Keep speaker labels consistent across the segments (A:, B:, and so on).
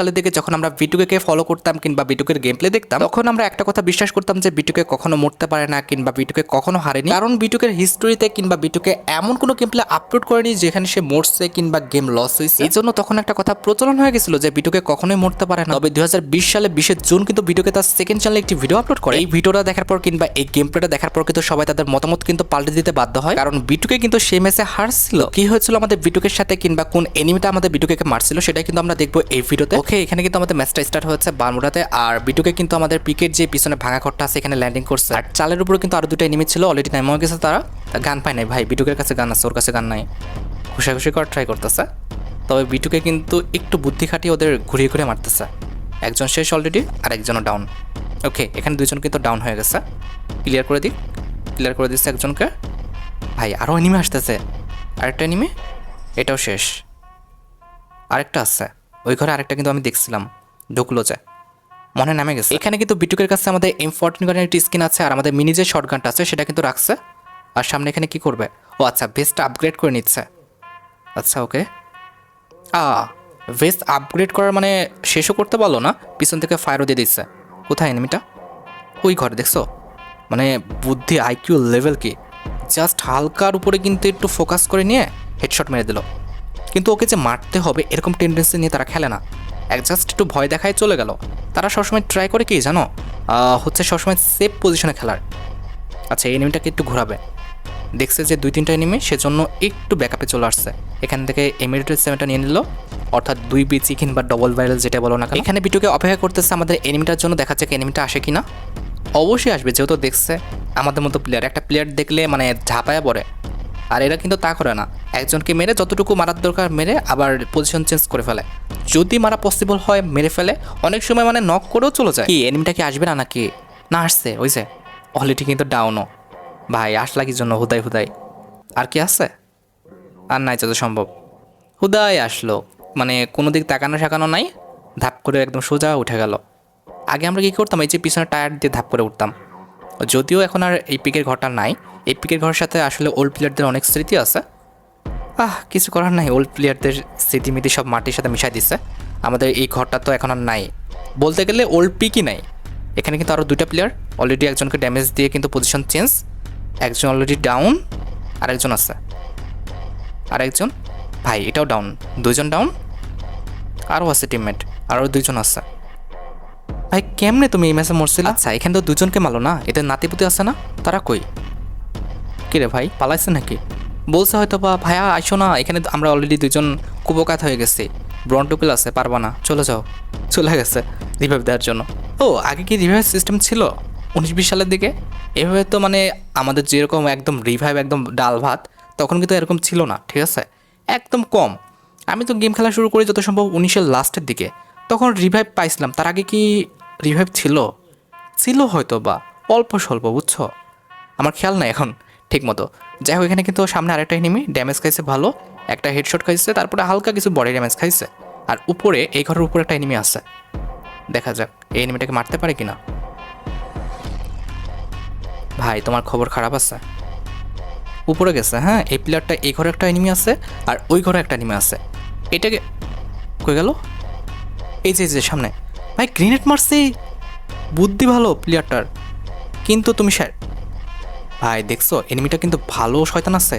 A: সালের দিকে যখন আমরা বিটুকে ফলো করতাম কিংবা বিটুকের গেম প্লে দেখতাম, তখন আমরা একটা কথা বিশ্বাস করতাম যে বিটুকে কখনো মরতে পারে না কিংবা বিটুকে কখনো হারেনি, কারণ বিটুকের হিস্টোরিতে কিংবা বিটুকে এমন কোনো গেম প্লে আপলোড করেনি যেখানে সে মরছে কিংবা গেম লস হয়েছে। এই জন্য তখন একটা কথা প্রচলন হয়ে গেছিল যে বিটুকে কখনোই মরতে পারে না। তবে 2020 সালে 20 জুন কিন্তু বিটুকে তার সেকেন্ড চ্যানেলে একটি ভিডিও আপলোড করে। এই ভিডিওটা দেখার পর কিংবা এই গেম প্লেটা দেখার পর কিন্তু সবাই তাদের মতামত কিন্তু পাল্টে দিতে বাধ্য হয়, কারণ বিটুকে কিন্তু সেই ম্যাচে হারছিল। কি হয়েছিল আমাদের বিটুকের সাথে কিংবা কোন এনিমিটা আমাদের বিটুকে মারছিল সেটাই কিন্তু আমরা দেখবো এই ভিডিওতে। ওকে, এখানে কিন্তু আমাদের ম্যাচটা স্টার্ট হয়েছে বারমুডাতে, আর বিটুকে কিন্তু আমাদের পিকের যে পিছনে ভাঙা ঘরটা আছে এখানে ল্যান্ডিং করছে। আর চালের উপরে কিন্তু আরো দুটো এনিমি ছিল, অলরেডি নামে গেছে তারা। গান পায় নাই ভাই, বিটুকের কাছে গান আছে, ওর কাছে গান নাই। ঘুষাঘুষি করার ট্রাই করতেছে, তবে বিটুকে কিন্তু একটু বুদ্ধি খাটিয়ে ওদের ঘুরিয়ে ঘুরিয়ে মারতেছে। একজন শেষ অলরেডি, আর একজনও ডাউন। ওকে, এখানে দুইজন কিন্তু ডাউন হয়ে গেছে। ক্লিয়ার করে দিচ্ছে একজনকে। ভাই আরও এনিমি আসতেছে, আরেকটা এনিমি, এটাও শেষ। আরেকটা আছে ওই ঘরে, আরেকটা কিন্তু আমি দেখছিলাম ঢুকলো যে মনে নামে গেছে। এখানে কিন্তু বিটুকের কাছে আমাদের M14 গানের একটি স্কিন আছে, আর আমাদের মিনি যে শর্ট গানটা আছে সেটা কিন্তু রাখছে। আর সামনে এখানে কি করবে, ও আচ্ছা ভেস্টটা আপগ্রেড করে নিচ্ছে। আচ্ছা ওকে, ভেস্ট আপগ্রেড করার মানে শেষও করতে পারলো না, পিছন থেকে ফায়ারও দিয়ে দিচ্ছে। কোথায় এনিমিটা? ওই ঘরে দেখছো, মানে বুদ্ধি আইকিউ লেভেল কি, জাস্ট হালকার উপরে কিন্তু একটু ফোকাস করে নিয়ে হেডশট মেরে দিল। কিন্তু ওকে যে মারতে হবে এরকম টেন্ডেন্সি নিয়ে তারা খেলে না, জাস্ট একটু ভয় দেখায় চলে গেল। তারা সবসময় ট্রাই করে কি জানো, হচ্ছে সবসময় সেফ পজিশনে খেলার। আচ্ছা এই এনিমিটাকে একটু ঘোরাবে, দেখছে যে 2-3টা এনিমি, সেজন্য একটু ব্যাকআপে চলে আসছে। এখান থেকে M7 নিয়ে নিল, অর্থাৎ 2 বিচি কিংবা ডবল ভাইরাল যেটা বলো না। এখানে বিটুকে অপেক্ষা করতেছে আমাদের এনিমিটার জন্য, দেখা যাক এনিমিটা আসে কিনা। অবশ্যই আসবে, যেহেতু দেখছে আমাদের মতো প্লেয়ার, একটা প্লেয়ার দেখলে মানে ঝাঁপায়া পড়ে। আর এরা কিন্তু তা করে না, একজনকে মেরে যতটুকু মারার দরকার মেরে আবার পজিশন চেঞ্জ করে ফেলে। যদি মারা পসিবল হয় মেরে ফেলে, অনেক সময় মানে নক করেও চলে যায়। কি এনিমিটা কি আসবে না নাকি? না আসছে, ওই যে অলরেডি কিন্তু ডাউনও। ভাই আসলা কি জন্য হুদাই হুদাই? আর কি আছে? আর নাই যত সম্ভব, হুদাই আসলো, মানে কোনো দিক তাকানো শেখানো নাই, ধাপ করে একদম সোজা উঠে গেল। আগে আমরা কী করতাম, এই যে পিছনে টায়ার দিয়ে ধাপ করে উঠতাম। যদিও এখন আর এই পিকের ঘরটা নাই, এই পিকের ঘরের সাথে আসলে ওল্ড প্লেয়ারদের অনেক স্মৃতি আছে। কিছু করার নাই, ওল্ড প্লেয়ারদের স্মৃতিমিতি সব মাটির সাথে মিশাই দিচ্ছে। আমাদের এই ঘরটা তো এখন আর নাই, বলতে গেলে ওল্ড পিকই নাই। এখানে কিন্তু আরও 2টা প্লেয়ার, অলরেডি একজনকে ড্যামেজ দিয়ে কিন্তু পজিশন চেঞ্জ, একজন অলরেডি ডাউন, আরেকজন আছে, আরেকজন ভাই এটাও ডাউন, 2জন ডাউন, আরও আছে টিমমেট, আরও 2জন আছে। ভাই কেমনে তুমি এই ম্যাচে মরছিলে? আচ্ছা এখানে তো 2জনকে মারলো না, এদের নাতিপুতি আছে না, তারা কই? কিরে ভাই পালাইছে নাকি? বলছে হয়তো বা ভাইয়া আইসো না, এখানে আমরা অলরেডি 2জন কুপকাত হয়ে গেছি, ব্রন্টুপিল আছে, পারবা না, চলে যাও। চলে গেছে রিভাইভ দেওয়ার জন্য। ও আগে কি রিভাইভ সিস্টেম ছিল 19-20 সালের দিকে? এভাবে তো মানে আমাদের যেরকম একদম রিভাইভ একদম ডাল ভাত, তখন কিন্তু এরকম ছিল না, ঠিক আছে, একদম কম। আমি তো গেম খেলা শুরু করি যত সম্ভব 19-এর লাস্টের দিকে, তখন রিভাইভ পাইছিলাম। তার আগে কি রিভাইভ ছিল হয়তো বা অল্প স্বল্প, বুঝছো, আমার খেয়াল নাই এখন ঠিক মতো। যাই হোক, এখানে কিন্তু সামনে আরেকটা এনিমি ড্যামেজ খাইছে ভালো, একটা হেডশট খাইছে, তারপরে হালকা কিছু বডি ড্যামেজ খাইছে। আর উপরে এই ঘরের উপরে একটা এনিমি আছে, দেখা যাক এই এনিমিটাকে মারতে পারে কিনা। ভাই তোমার খবর খারাপ আছে, উপরে গেছে। হ্যাঁ এই প্লেয়ারটা, এই ঘরে একটা এনিমি আছে, আর ওই ঘরে একটা এনিমি আছে। এটাকে কই গেল? এই যে সামনে। ভাই গ্রেনেড মারছে, বুদ্ধি ভালো প্লেয়ারটার, কিন্তু তুমি স্যার ভাই দেখছো এনিমিটা কিন্তু ভালো শয়তান আছে।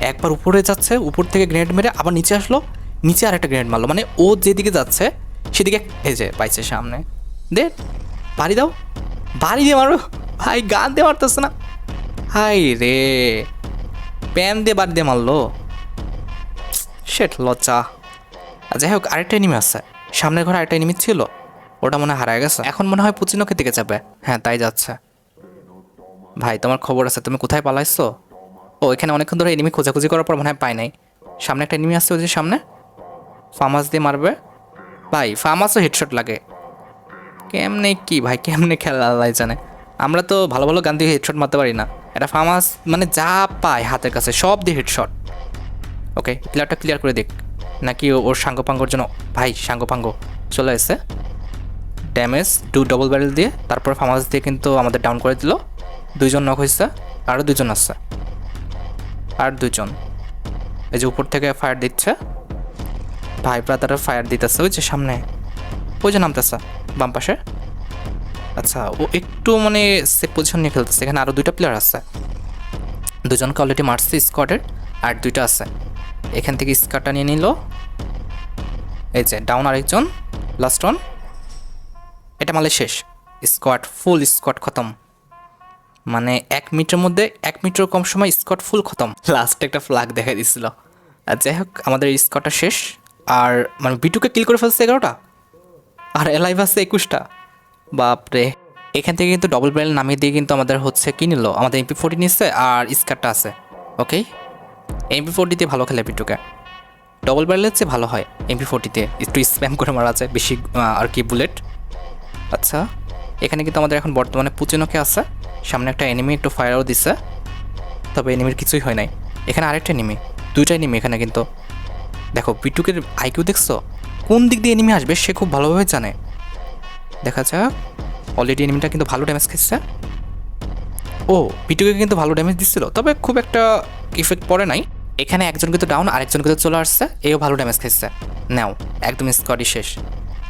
A: একবার উপরে যাচ্ছে, উপর থেকে গ্রেনেড মেরে আবার নিচে আসলো, নিচে আর একটা গ্রেনেড মারলো, মানে ও যেদিকে যাচ্ছে সেদিকে এই যে পাইছে সামনে। দে বাড়ি দাও, বাড়ি দিয়ে মারো। ভাই গান দিয়ে মারতেছে না, হাই রে প্যান দিয়ে বাড়ি দিয়ে মারলো, শেট লজ্জা। যাই হোক আরেকটা এনিমি আছে, সামনের ঘরে আরেকটা এনিমি ছিল, ওটা মনে হয় হারায় গেছে, এখন মনে হয় পুচিনোকে দিকে যাবে। হ্যাঁ তাই যাচ্ছে। ভাই তোমার খবর আছে, তুমি কোথায় পালাইছো? ও এখানে অনেকক্ষণ ধরে এনিমি খোঁজাখুঁজি করার পর মনে হয় পাই নাই। সামনে একটা এনিমি আসছে, ওই যে সামনে, ফার্মাস দিয়ে মারবে। ভাই ফার্মাসও হেডশট লাগে কেমনে, কি ভাই কেমনে খেলা আল্লাহ জানে। আমরা তো ভালো ভালো গান দিয়ে হেডশট মারতে পারি না, এটা ফার্মাস মানে যা পায় হাতের কাছে সব দিয়ে হেডশট। ওকে প্লেয়ারটা ক্লিয়ার করে দেখ, নাকি ওর সাঙ্গপাঙ্গর জন্য। ভাই সাঙ্গপাঙ্গ চলে এসে ড্যামেজ 2 ডবল ব্যারেল দিয়ে, তারপর ফার্মাস দিয়ে কিন্তু আমাদের ডাউন করে দিল। 2জন নক হয়েছে, আরও 2জন আসছে, আর 2জন এই যে উপর থেকে ফায়ার দিচ্ছে। ভাই ব্রাদাররা ফায়ার দিতেছে ওই যে সামনে, ওই যে নামতেছে বাম পাশে। আচ্ছা, ও একটু মানে সেফ পজিশন নিয়ে খেলতেছে। এখানে আরও 2টা প্লেয়ার আছে, দুজনকে অলরেডি মারছে স্কোয়াডের, আর 2টা আছে। এখান থেকে স্কারটা নিয়ে নিল, এই যে ডাউন আরেকজন, লাস্ট ওয়ান। এটা মারলে শেষ, স্কোয়াড ফুল, স্কোয়াড খতম। মানে 1 মিনিটের মধ্যে, 1 মিনিটের কম সময় স্কোয়াড ফুল খতম। লাস্টে একটা ফ্ল্যাগ দেখা দিচ্ছিল। আর যাই হোক, আমাদের স্কোয়াডটা শেষ। আর মানে বিটুকে কিল করে ফেলছে 11টা, আর এলাইভ আছে 21টা। বাপরে। এখান থেকে কিন্তু ডবল ব্যারেল নামিয়ে দিয়ে কিন্তু আমাদের হচ্ছে কি নিল, আমাদের MP40 নিচ্ছে আর স্কারটা আছে। ওকে, MP40 দিয়ে ভালো খেলে বিটুকে, ডবল ব্যারেলের চেয়ে ভালো হয় MP40-তে, একটু স্প্যাম করে মারা যায় বেশি আর কি বুলেট। আচ্ছা, এখানে কিন্তু আমাদের এখন বর্তমানে পুচিনোকে আছে, সামনে একটা এনিমি একটু ফায়ারও দিচ্ছে, তবে এনিমির কিছুই হয় নাই। এখানে আরেকটা এনিমি, 2টা এনিমি এখানে কিন্তু। দেখো বিটুকের আইকিউ দেখছো, কোন দিক দিয়ে এনিমি আসবে সে খুব ভালোভাবে জানে। দেখা যাক, অলরেডি এনিমিটা কিন্তু ভালো ড্যামেজ খেয়েছে। ও, বিটুকে কিন্তু ভালো ড্যামেজ দিচ্ছিল, তবে খুব একটা ইফেক্ট পড়ে নাই। এখানে একজন কিন্তু ডাউন, আরেকজন কিন্তু চলে আসছে, এও ভালো ড্যামেজ খেয়েছে। নাও, একদম স্কোয়াডই শেষ।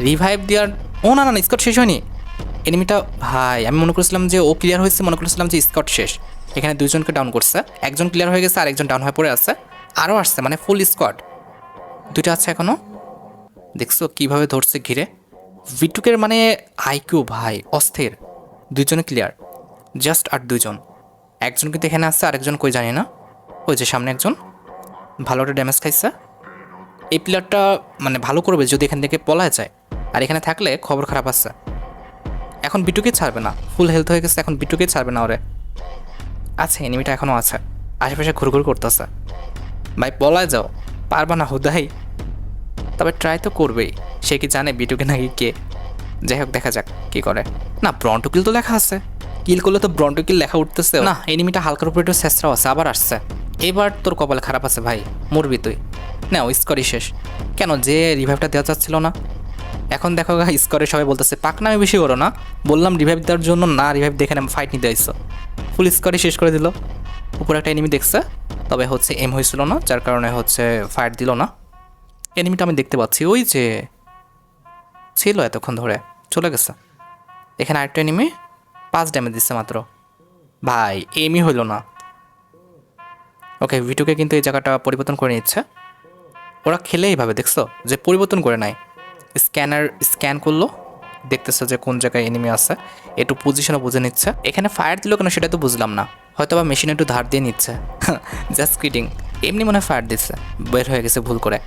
A: রিভাইভ দেওয়ার, ও না না না, স্কোয়াড শেষ হয়নি। এনিমিটা ভাই, আমি মনে করেছিলাম যে ও ক্লিয়ার হয়েছে, মনে করেছিলাম যে স্কোয়াড শেষ। এখানে 2জনকে ডাউন করছে, একজন ক্লিয়ার হয়ে গেছে, আরেকজন ডাউন হয়ে পড়ে আছে, আরও আসছে, মানে ফুল স্কোয়াড। 2টা আছে এখনও। দেখছো কীভাবে ধরছে ঘিরে বিটুকের, মানে আইকিউ ভাই অস্থির। 2জনে ক্লিয়ার, জাস্ট আর 2জন। একজন কিন্তু এখানে আসছে, আরেকজন কই জানি না। ওই যে সামনে একজন ভালো একটা ড্যামেজ খাইছে। এই প্লেয়ারটা মানে ভালো করবে যদি এখান থেকে পলায় যায়, আর এখানে থাকলে খবর খারাপ আছে। এখন বিটুকে ছাড়বে না, ফুল হেলথ হয়ে গেছে, এখন বিটুকে ছাড়বে না ওরে। আছে এনিমিটা এখনও আছে, আশেপাশে ঘুরঘুর করতেছে। ভাই পলায় যাও, পারবা না হুদাই, তবে ট্রাই তো করবেই। সে কি জানে বিটুকে নাকি কে? যাই হোক, দেখা যাক কি করে। না, ব্রন্টো কিল তো লেখা আছে, কিল করলে তো ব্রন্টো কিল লেখা উঠতেছে না। এনিমিটা হালকার উপরে একটু শেষরাও আছে, আবার আসছে। এবার তোর কপালে খারাপ আছে ভাই, মরবি তুই। না, স্কোরই শেষ। কেন যে রিভাইভটা দেওয়া যাচ্ছিল না? এখন দেখো স্কোরে সবাই বলতেছে পাকনামে বেশি করো না, বললাম রিভাইভ দেওয়ার জন্য না, রিভাইভ দেখে না ফাইট নিতে আইসো। ফুল স্কোরই শেষ করে দিল। উপরে একটা এনিমি দেখছে, তবে হচ্ছে এম হয়েছিল না, যার কারণে হচ্ছে ফায়ার দিল না। এনিমিটা আমি দেখতে পাচ্ছি, ওই যে ছিল এতক্ষণ ধরে, চলে গেছে। এখানে আরেকটা এনিমি 5 ড্যামেজ দিচ্ছে মাত্র। ভাই এমই হইল না। ওকে, ভিটুকে কিন্তু এই জায়গাটা পরিবর্তন করে নিচ্ছে। ওরা খেলে এইভাবে দেখছো যে পরিবর্তন করে নাই, স্ক্যানার স্ক্যান করলো, দেখতেছে যে কোন জায়গায় এনিমি আছে, একটু পজিশনও বুঝে নিচ্ছে। এখানে ফায়ার দিল কেন সেটা তো বুঝলাম না, হয়তো বা মেশিন একটু ধার দিয়ে নিচ্ছে। জাস্ট কিডিং, এমনি মনে হয় ফায়ার দিচ্ছে, বের হয়ে গেছে ভুল করে।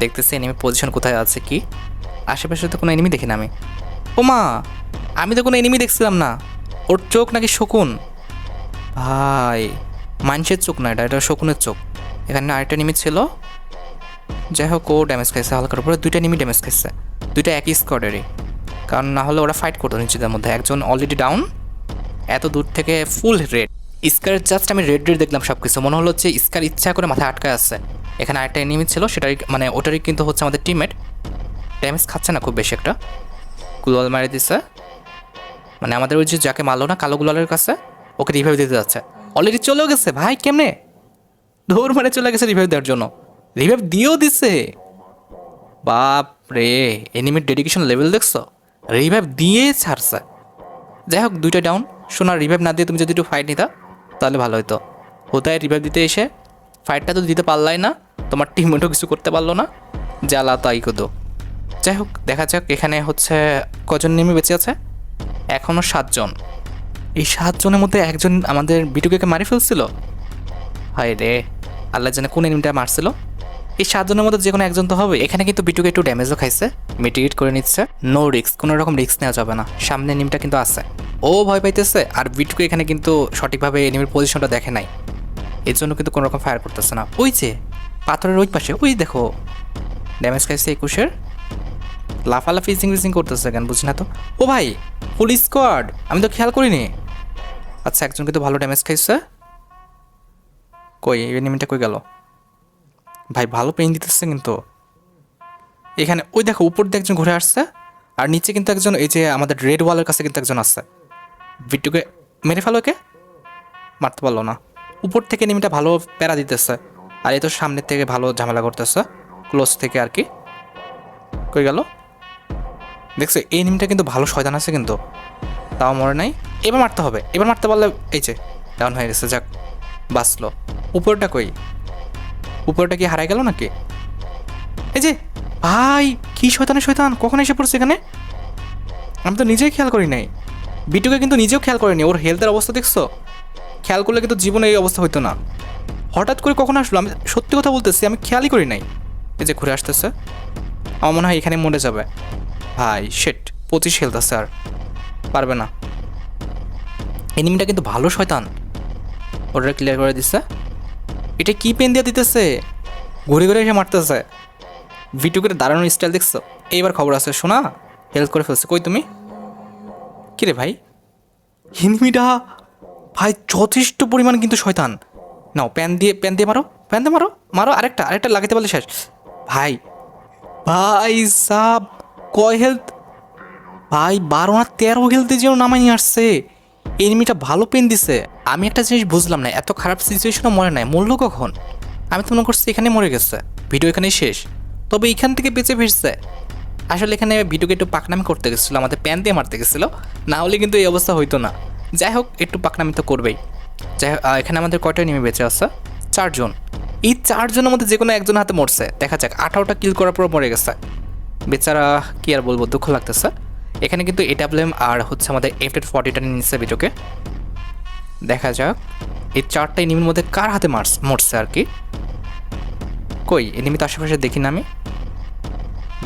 A: দেখতেছে এনিমি পজিশন কোথায় আছে, কি আশেপাশে তো কোনো এনিমি দেখি না আমি। ও মা, আমি তো কোনো এনিমি দেখছিলাম না। ওর চোখ নাকি শকুন? ভাই মানুষের চোখ না, এটা শকুনের চোখ। এখানে আরেকটা এনিমি ছিল, যাই হোক ও ড্যামেজ খাইছে হালকার উপরে। 2টা এনিমি ড্যামেজ খাইছে, 2টা একই স্কোয়াডেরই, কারণ না হলে ওরা ফাইট করতো নিজেদের মধ্যে। একজন অলরেডি ডাউন, এত দূর থেকে ফুল রেড। স্কারের জাস্ট আমি রেড রেড দেখলাম সব কিছু, মনে হলো যে স্কার ইচ্ছা করে মাথায় আটকায় আছে। এখানে আরেকটা এনিমি ছিল, সেটাই মানে ওটারই কিন্তু হচ্ছে আমাদের টিমমেট। ড্যামেজ খাচ্ছে না খুব বেশি একটা, গুলাল মারি দিচ্ছে। মানে আমাদের ওই যে যাকে মারলো না কালো গুলালের কাছে, ওকে রিভাইভ দিতে যাচ্ছে। অলরেডি চলেও গেছে ভাই, কেমনে ধর মানে চলে গেছে রিভাইভ দেওয়ার জন্য, রিভাইভ দিয়েও দিছে। বাপ রে, এনিমির ডেডিকেশন লেভেল দেখছো, রিভাইভ দিয়ে ছাড়ছে। যাই হোক, 2টা ডাউন। শোনার রিভাইভ না দিয়ে তুমি যদি একটু ফাইট নিতা তাহলে ভালো হতো। হোতায় রিভাইভ দিতে এসে ফাইটটা তো দিতে পারলাই না, তোমার টিমমেটও কিছু করতে পারলো না, জ্বালা তাই কদো। যাই হোক, দেখা যাক এখানে হচ্ছে কজন নেমে বেঁচে আছে। এখনও 7 জন। এই 7 জনের মধ্যে একজন আমাদের বিটুকে মারি ফেলছিল। হায় রে, আল্লাহ জানে কোন এনিমিটা মারছিল। এই 7 জনের মধ্যে যে কোনো একজন তো হবে। এখানে কিন্তু বিটুকে একটু ড্যামেজও খাইছে, মিটিগেট করে নিচ্ছে। নো রিস্ক, কোনো রকম রিস্ক নেওয়া যাবে না। সামনে এনিমিটা কিন্তু আছে, ও ভয় পাইতেছে, আর বিটুকে এখানে কিন্তু সঠিকভাবে এনিমির পজিশনটা দেখে নাই, এর জন্য কিন্তু কোনো রকম ফায়ার করতেছে না। ওই যে পাথরের ওই পাশে, ওই দেখো ড্যামেজ খাইছে 21-এর। লাফালাফি ফিজিং করতেছে কেন বুঝি না তো। ও ভাই, ফুল স্কোয়াড, আমি তো খেয়াল করিনি। আচ্ছা, একজন কিন্তু ভালো ড্যামেজ খাইছে। কই এনিমিটা কই গেল? ভাই ভালো পেইন দিতেছে কিন্তু এখানে। ওই দেখো উপর দিয়ে একজন ঘুরে আসছে, আর নিচে কিন্তু একজন, এই যে আমাদের রেড ওয়ালের কাছে কিন্তু একজন আছে। বিট্টুকে মেরে ফেলো, কে মারতে পারলো না। উপর থেকে এনিমিটা ভালো প্যারা দিতেছে, আর এই তো সামনের থেকে ভালো ঝামেলা করতেছে, ক্লোজ থেকে আর কি। কই গেল? দেখছো এই এনিমিটা কিন্তু ভালো শয়তান আছে কিন্তু, তাও মরে নাই। এবার মারতে হবে, এবার মারতে পারলে এই যে ডাউন হয়ে গেছে, যাক বাঁচলো। উপরটা কই, উপরটা কি হারাই গেল নাকি? এই যে ভাই কি শয়তানের শয়তান, কখন এসে পড়ছে এখানে? আমি তো নিজেই খেয়াল করি নাই। বিটুকে কিন্তু নিজেও খেয়াল করেনি, ওর হেলথের অবস্থা দেখছো? খেয়াল করলে কিন্তু জীবনে এই অবস্থা হইতো না। হঠাৎ করে কখন আসলো, আমি সত্যি কথা বলতেছি আমি খেয়ালই করি নাই। এই যে ঘুরে আসতেছে, আমার মনে হয় এখানে মরে যাবে। ভাই শেট, 25 হেলথ আছে, আর পারবে না। এনিমিটা কিন্তু ভালো শয়তান, ওটা ক্লিয়ার করে দিচ্ছে। এটা কি পেন দিয়ে দিতেছে, ঘুরে ঘুরে এসে মারতেছে। ভিটুকের দাঁড়ানোর স্টাইল দেখছো? এইবার খবর আছে, শোনা হেল্প করে ফেলছে। কই তুমি? কিরে ভাই, এনিমিটা ভাই যথেষ্ট পরিমাণ কিন্তু শয়তান। নাও প্যান দিয়ে মারো, প্যান দিয়ে মারো, মারো আরেকটা, আরেকটা লাগাতে পারলে শেষ। ভাই ভাই সাব, কয় হেলথ ভাই, 12 না 13 হেলথে যেন নামাই নিয়ে আসছে। এনিমিটা ভালো পেন দিছে। আমি একটা জিনিস বুঝলাম না, এত খারাপ সিচুয়েশনও মরে নাই, মরলো কখন? আমি তো মনে করছি এখানে মরে গেছে, ভিডিও এখানেই শেষ। তবে এখান থেকে বেঁচে ফিরছে। আসলে এখানে ভিডিওকে একটু পাকনামি করতে গেছিলো, আমাদের প্যান দিয়ে মারতে গেছিলো, না হলে কিন্তু এই অবস্থা হইতো না। যাই হোক, একটু পাকনামি তো করবেই। যাই হোক, এখানে আমাদের কয়টা এনিমি বেঁচে আছে? 4 জন। এই 4 জনের মধ্যে যে কোনো একজন হাতে মরছে, দেখা যাক। 18টা কিল করার পর মরে গেছে বেচারা, কি আর বলবো, দুঃখ লাগতেছে। এখানে কিন্তু AWM আর হচ্ছে আমাদের F40টা নিচ্ছে ভিডিওকে। দেখা যাক এই 4টা এনিমির মধ্যে কার হাতে মরছে আর কি। কই এনিমি তো আশেপাশে দেখি না আমি।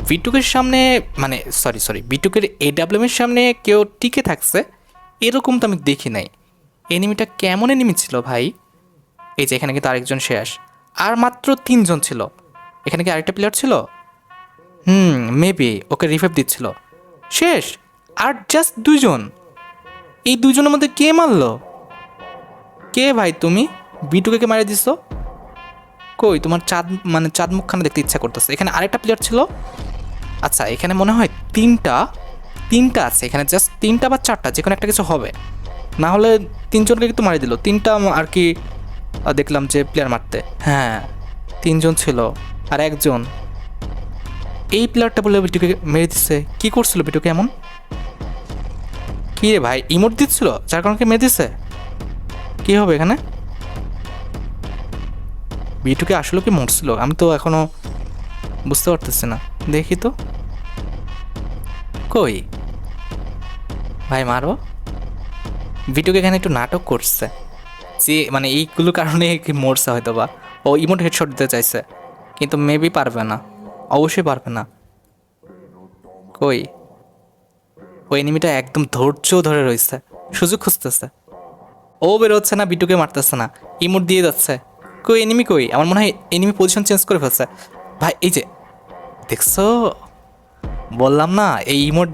A: বিটুকের সামনে, মানে সরি বিটুকের AWM এর সামনে কেউ টিকে থাকছে এরকম তো আমি দেখি নাই। এনিমিটা কেমন এনিমি ছিল ভাই? এই যে এখানে কিন্তু আরেকজন শেষ, আর মাত্র 3 জন ছিল। এখানে কি আরেকটা প্লেয়ার ছিল? মেবি ওকে রিভাইভ দিচ্ছিল। শেষ, আর জাস্ট 2 জন। এই 2 জনের মধ্যে কে মারলো? কে ভাই তুমি? বিটুকে মারে দিছো? কই তোমার চাঁদ, মানে চাঁদ মুখখানা দেখতে ইচ্ছা করতেছে। এখানে আরেকটা প্লেয়ার ছিল। আচ্ছা এখানে মনে হয় তিনটা আছে এখানে, জাস্ট 3টা বা 4টা যে কোনো একটা কিছু হবে। না হলে 3 জনকে কিন্তু মারি দিল। 3টা আর কি দেখলাম যে প্লেয়ার মারতে। হ্যাঁ 3 জন ছিল, আর একজন এই প্লেয়ারটা বলে বিটুকে মেরে দিচ্ছে। কি করছিল বিটুকে এমন? কি রে ভাই, ইমোট দিচ্ছিল যার কারণে মেরে দিচ্ছে? কি হবে এখানে? বিটুকে আসলে কি মরছিল? আমি তো এখনো বুঝতে পারতেছি না। দেখি তো, কই ভাই মারো। বিটুকে এখানে একটু নাটক করছে যে, মানে এইগুলো কারণে কি মরছে হয়তো বা। ও ইমোট হেডশট দিতে চাইছে, কিন্তু মেবি পারবে না, অবশ্যই পারবে না। কই ওই এনিমিটা একদম ধৈর্য ধরে রয়েছে, সুযোগ খুঁজতেছে। ও বেরোচ্ছে না, বিটুকে মারতেছে না, ইমোট দিয়ে যাচ্ছে। কই এনিমি কই? আমার মনে হয় এনিমি পজিশন চেঞ্জ করে ফেলছে। ভাই এই যে দেখছো, বললাম না এই ইমোট